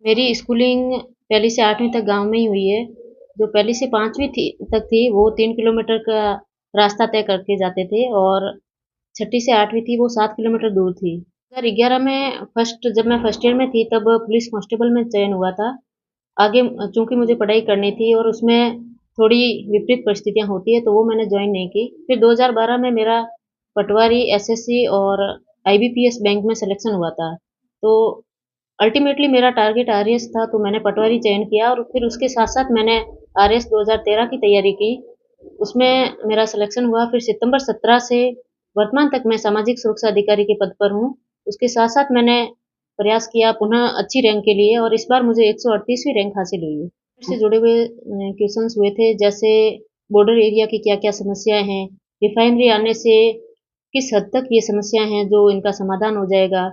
मेरी स्कूलिंग पहली से 8वीं तक गाँव में ही हुई है। जो पहली से 5वीं तक थी वो 3 किलोमीटर का रास्ता तय करके जाते थे और छठी से 8वीं थी वो 7 किलोमीटर दूर थी। 2011 में जब मैं फर्स्ट ईयर में थी तब पुलिस कांस्टेबल में चयन हुआ था। आगे चूँकि मुझे पढ़ाई करनी थी और उसमें थोड़ी विपरीत परिस्थितियाँ होती हैं तो वो मैंने जॉइन नहीं की। फिर 2012 में मेरा पटवारी, एसएससी और आईबीपीएस बैंक में सिलेक्शन हुआ था। तो अल्टीमेटली मेरा टारगेट आरएएस था तो मैंने पटवारी चयन किया और फिर उसके साथ-साथ मैंने आरएएस 2013 की तैयारी की। उसमें मेरा सिलेक्शन हुआ। फिर सितंबर 17 से वर्तमान तक मैं सामाजिक सुरक्षा अधिकारी के पद पर हूँ। उसके साथ-साथ मैंने प्रयास किया पुनः अच्छी रैंक के लिए और इस बार मुझे 138वीं रैंक हासिल हुई है। इससे जुड़े हुए क्वेश्चंस हुए थे जैसे बॉर्डर एरिया की क्या-क्या समस्याएँ हैं, रिफाइनरी आने से किस हद तक ये समस्याएँ हैं जो इनका समाधान हो जाएगा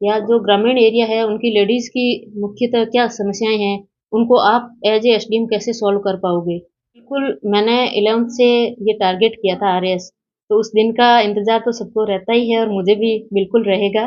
या जो ग्रामीण एरिया है उनकी लेडीज़ की मुख्यतः क्या समस्याएँ हैं, उनको आप एज़ ए एसडीएम कैसे सॉल्व कर पाओगे? बिल्कुल, मैंने 11th से ये टारगेट किया था आरएएस, तो उस दिन का इंतज़ार तो सबको रहता ही है और मुझे भी बिल्कुल रहेगा।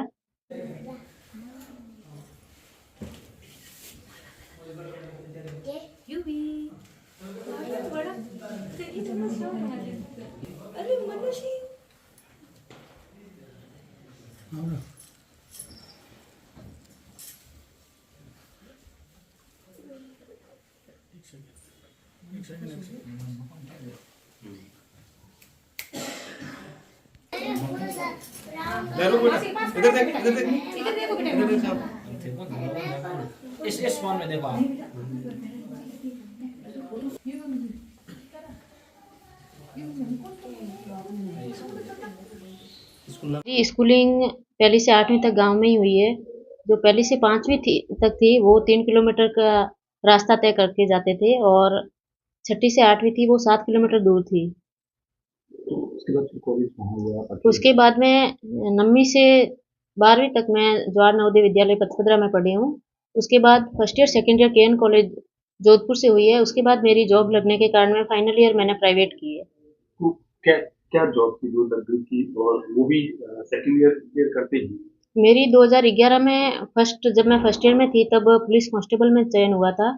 इधर देख इधर देख इधर देखो बेटा इधर देखो इस फोन में देखो आप मेरी स्कूलिंग पहली से 8वीं तक गाँव में ही हुई है। जो पहली से 5वीं तक थी वो 3 किलोमीटर का रास्ता तय करके जाते थे और छठी से 8वीं थी वो 7 किलोमीटर दूर थी। उसके बाद फिर कॉलेज कहाँ हुआ आप? उसके बाद में 9वीं से 12वीं तक मैं जवाहर नवोदय विद्यालय पचपदरा में पढ़ी हूँ। उसके बाद first year, second year K N college Jodhpur से हुई है। उसके बाद मेरी जॉब लगने के कारण में फाइनल ईयर मैंने प्राइवेट की है। तो क्या क्या जॉब की जो लग रही थी और वो भी सेकंड ईयर क्लियर करते ही? मेरी 2011 में जब मैं फर्स्ट ईयर में थी तब पुलिस कांस्टेबल में चयन हुआ था।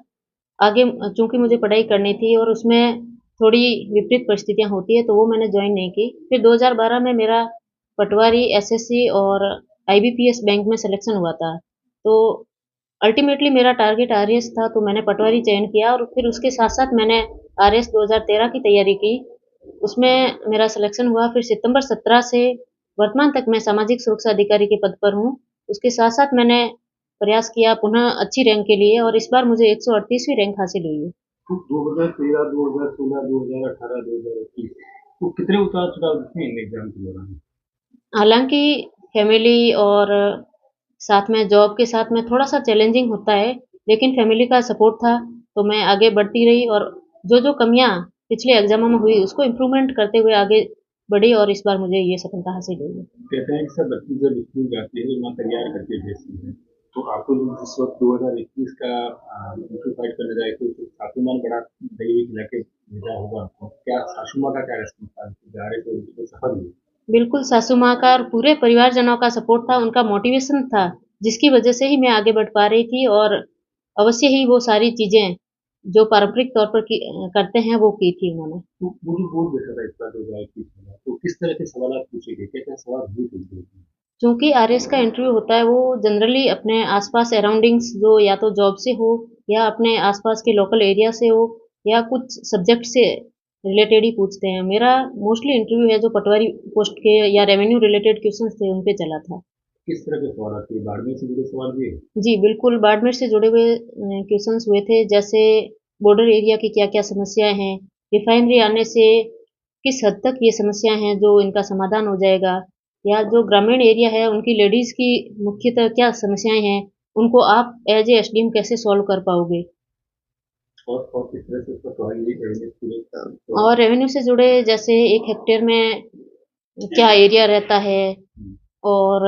आगे चूँकि मुझे पढ़ाई करनी थी और उसमें थोड़ी विपरीत परिस्थितियाँ होती हैं तो वो मैंने जॉइन नहीं की। फिर 2012 में मेरा पटवारी, एसएससी और आईबीपीएस बैंक में सिलेक्शन हुआ था। तो अल्टीमेटली मेरा टारगेट आरएएस था तो मैंने पटवारी चयन किया और फिर उसके साथ-साथ मैंने आरएएस 2013 की तैयारी की। उसमें मेरा सिलेक्शन हुआ। फिर सितंबर 17 से वर्तमान तक मैं सामाजिक सुरक्षा अधिकारी के पद पर हूँ। उसके साथ-साथ मैंने प्रयास किया पुनः अच्छी रैंक के लिए और इस बार मुझे 138वीं रैंक हासिल हुई है। तो 2013, 2016, 2018, 2021 तो कितने उतार-चढ़ाव दिखे इन एग्ज़ाम के दौरान? हालाँकि फैमिली और साथ में जॉब के साथ में थोड़ा-सा चैलेंजिंग होता है, लेकिन फैमिली का सपोर्ट था, तो मैं आगे बढ़ती रही और जो-जो कमियाँ पिछले एग्ज़ामों में हुई, उसको इम्प्रूवमेंट करते हुए आगे बढ़ी और इस बार मुझे ये सफलता हासिल हुई है। कहते हैं कि सब बच्चे जब स्कूल जाते हैं वहाँ तैयार करके भेजती हैं। तो आपको जो जिस वक़्त 2021 का इंटरव्यू फाइट करने जाए थे तो सासू माँ ने बड़ा दहेज खिला के भेजा होगा आपको। क्या सासू माँ का क्या रिस्पॉन्स था? जा रहे थे तो सफल हुए? बिल्कुल, सासू माँ का और पूरे परिवारजनों का सपोर्ट था, उनका मोटिवेशन था, जिसकी वजह से ही मैं आगे बढ़ पा रही थी और अवश्य ही वो सारी चीज़ें जो पारंपरिक तौर पर करते हैं, वो की थी उन्होंने। तो वो जो बोर्ड बैठा था इस बार 2021 में, तो किस तरह के सवालात पूछे गए? क्या-क्या सवाल हुए थे उसमें? चूँकि आरएस का इंटरव्यू होता है, वो जनरली अपने आस-पास सराउंडिंग्स जो या तो जॉब से हो या अपने आस-पास के लोकल एरिया से हो या कुछ सब्जेक्ट से रिलेटेड ही पूछते हैं। मेरा मोस्टली इंटरव्यू है जो पटवारी पोस्ट के या रेवेन्यू रिलेटेड क्वेश्चन्स थे, उन पे चला था। किस तरह के सवाल थे? बाड़मेर से जुड़े सवाल भी है? जी, बिल्कुल, बाड़मेर से जुड़े हुए क्वेश्चन्स हुए थे, जैसे बॉर्डर एरिया की क्या-क्या समस्याएँ हैं, रिफाइनरी आने से किस हद तक ये समस्याएँ हैं जो इनका समाधान हो जाएगा या जो ग्रामीण एरिया है, उनकी लेडीज़ की मुख्यतः क्या समस्याएँ हैं, उनको आप एज़ ए एसडीएम कैसे सॉल्व कर पाओगे? और किस तरह से उसका सवाल ये करेंगे पूरे और रेवेन्यू से जुड़े जैसे 1 हेक्टेयर में क्या एरिया रहता है और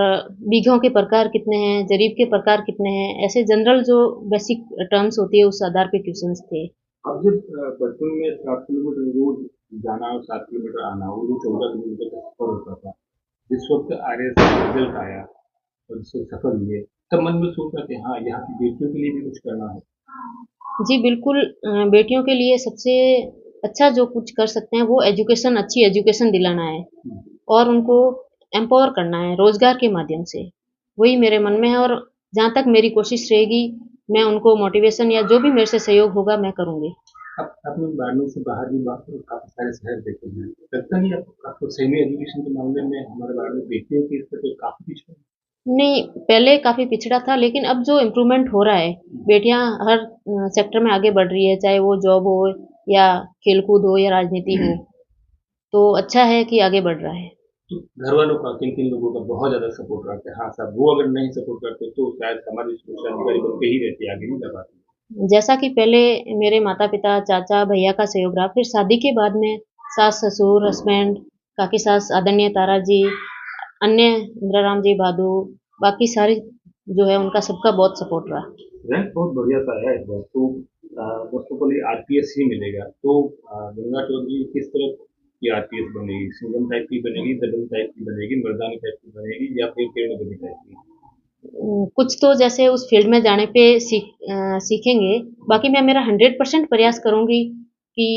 बीघों के प्रकार कितने हैं, ज़रीब के प्रकार कितने हैं, ऐसे जनरल जो बेसिक टर्म्स होती है उस आधार पे क्वेश्चन्स थे। अब जब बचपन में 7 किलोमीटर रोज जाना और 7 किलोमीटर आना, वो जो 14 किलोमीटर का सफ़र होता था, जिस वक़्त आरएएस का रिज़ल्ट आया और जिस वक़्त सफल हुए, तब मन में सोचा कि हाँ, यहाँ की बेटियों के लिए भी कुछ करना है। जी बिल्कुल, बेटियों के लिए सबसे अच्छा जो कुछ कर सकते हैं वो एजुकेशन, अच्छी एजुकेशन दिलाना है हम्म, और उनको एम्पावर करना है रोजगार के माध्यम से। वही मेरे मन में है और जहाँ तक मेरी कोशिश रहेगी मैं उनको मोटिवेशन या जो भी मेरे से सहयोग होगा मैं करूँगी। अब आपने बारहवीं से बाहर भी बात काफी सारे शहर देखे हैं, लगता नहीं आपको सेमी एजुकेशन के मामले में हमारे भारत में बेटियों की स्तर पे काफी पीछे है? नहीं, पहले काफ़ी पिछड़ा था लेकिन अब जो इम्प्रूवमेंट हो रहा है, बेटियाँ हर सेक्टर में आगे बढ़ रही है, चाहे वो जॉब हो या खेल-कूद हो या राजनीति हो, तो अच्छा है कि आगे बढ़ रहा है। तो घर वालों का किन किन लोगों का बहुत ज्यादा सपोर्ट रहता है? हाँ साहब, वो अगर नहीं सपोर्ट करते तो शायद समाज सुरक्षा अधिकारी बन के ही रहती, आगे नहीं जा पाती। जैसा कि पहले मेरे माता-पिता, चाचा, भैया का सहयोग रहा, फिर शादी के बाद में सास-ससुर, हस्बैंड, काकी सास आदरणीय तारा जी, अन्य इंदिराराम जी भादु, बाकी सारे जो है उनका सबका बहुत सपोर्ट रहा। रैंक बहुत बढ़िया सा है इस बार तो। बच्चों को लिए आरपीएस ही मिलेगा तो गंगा चौधरी किस तरह की आरपीएस बनेगी? सिंगम टाइप की बनेगी, दबंग टाइप की बनेगी, मर्दानी टाइप की बनेगी या फिर किरण टाइप की? कुछ तो जैसे उस फील्ड में जाने पे सीखेंगे, बाकी मैं मेरा 100% प्रयास करूँगी कि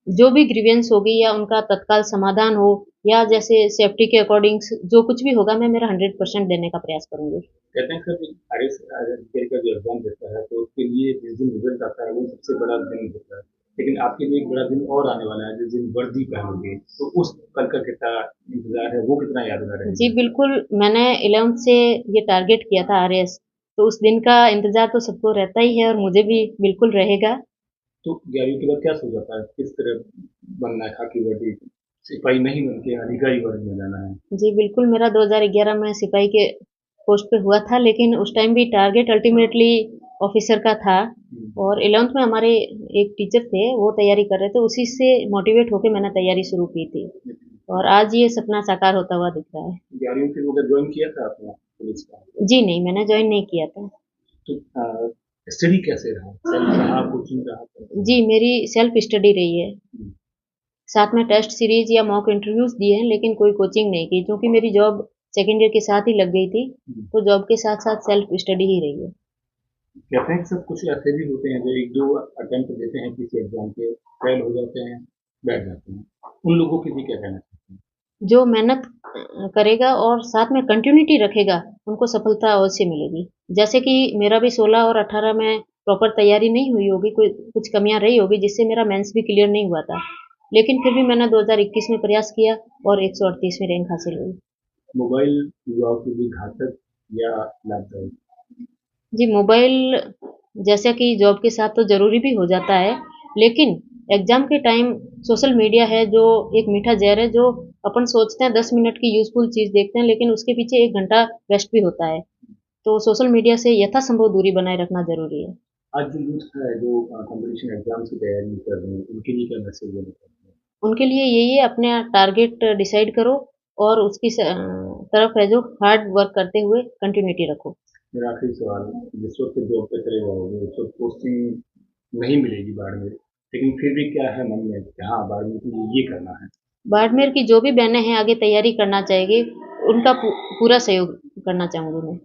जो भी ग्रीवेंस होगी या उनका तत्काल समाधान हो या जैसे सेफ्टी के अकॉर्डिंग जो कुछ भी होगा मैं मेरा 100% देने का प्रयास करूँगी। कहते हैं सर आरएस अधिकारी का जो एग्जाम देता है तो उसके लिए जिस दिन रिजल्ट आता है वो सबसे बड़ा दिन होता है, लेकिन आपके लिए एक बड़ा दिन और आने वाला है जिस दिन वर्दी पहनोगे, तो उस कल का कितना इंतजार है, वो कितना यादगार जी रहेगा? बिल्कुल, मैंने 11th से ये टारगेट किया था आरएएस, तो उस दिन का इंतज़ार तो सबको रहता ही है और मुझे भी बिल्कुल रहेगा। तो 11वीं के बाद क्या सोचा था, किस तरह बनना है? खाकी वर्दी, सिपाही नहीं बन के अधिकारी वर्ग में जाना है? जी बिल्कुल, मेरा 2011 में सिपाही के पोस्ट पे हुआ था, लेकिन उस टाइम भी टारगेट अल्टीमेटली ऑफिसर का था हम्म, और 11th में हमारे एक टीचर थे, वो तैयारी कर रहे थे, उसी से मोटिवेट होके मैंने तैयारी शुरू की थी और आज ये सपना साकार होता हुआ दिख रहा है। 11वीं फिर वगैरह ज्वाइन किया था आपने पुलिस का? जी नहीं, मैंने जॉइन नहीं किया था। तो स्टडी कैसे रहा, सेल्फ रहा, कोचिंग रहा, कैसे जी, रहा? मेरी सेल्फ स्टडी रही है। हम्म, साथ में टेस्ट सीरीज या मॉक इंटरव्यूज दिए हैं लेकिन कोई कोचिंग नहीं की क्योंकि मेरी जॉब सेकेंड ईयर के साथ ही लग गई थी, हम्म। तो जॉब के साथ साथ सेल्फ स्टडी ही रही है। कहते हैं कि सब कुछ ऐसे भी होते हैं जो एक दो अटेम्प्ट देते हैं किसी एग्जाम के, फेल हो जाते हैं, बैठ जाते हैं, उन लोगों के लिए क्या कहना चाहते हैं? जो मेहनत करेगा और साथ में कंटिन्यूटी रखेगा उनको सफलता अवश्य मिलेगी। जैसे कि मेरा भी 16 और 18 में प्रॉपर तैयारी नहीं हुई होगी, कोई कुछ कमियां रही होगी जिससे मेरा मेंस भी क्लियर नहीं हुआ था, लेकिन फिर भी मैंने 2021 में प्रयास किया और 138वीं रैंक हासिल हुई। मोबाइल युवाओं के लिए घातक या लाभदायक? जी, मोबाइल जैसा कि जॉब के साथ तो ज़रूरी भी हो जाता है, लेकिन एग्ज़ाम के टाइम सोशल मीडिया है जो एक मीठा ज़हर है जो अपन सोचते हैं 10 मिनट की यूज़फुल चीज़ देखते हैं लेकिन उसके पीछे 1 घंटा वेस्ट भी होता है। तो सोशल मीडिया से यथासंभव दूरी बनाए रखना ज़रूरी है। आज जो यूथ है जो कंपटीशन एग्जाम्स की तैयारी कर रहे हैं उनके लिए क्या मैसेज देना चाहते हैं? उनके लिए यही है अपना टारगेट डिसाइड करो और उसकी तरफ है जो हार्ड वर्क करते हुए कंटिन्यूटी रखो। मेरा आखिरी सवाल, जिस वक्त जॉब पे चले जाओगे उस वक्त पोस्टिंग नहीं मिलेगी बाड़मेर, लेकिन फिर भी क्या है मन में कि हाँ बाड़मेर के लिए ये करना है? बाड़मेर की जो भी बहनें हैं आगे तैयारी करना चाहेंगी, उनका पूरा सहयोग करना चाहूँगी मैं।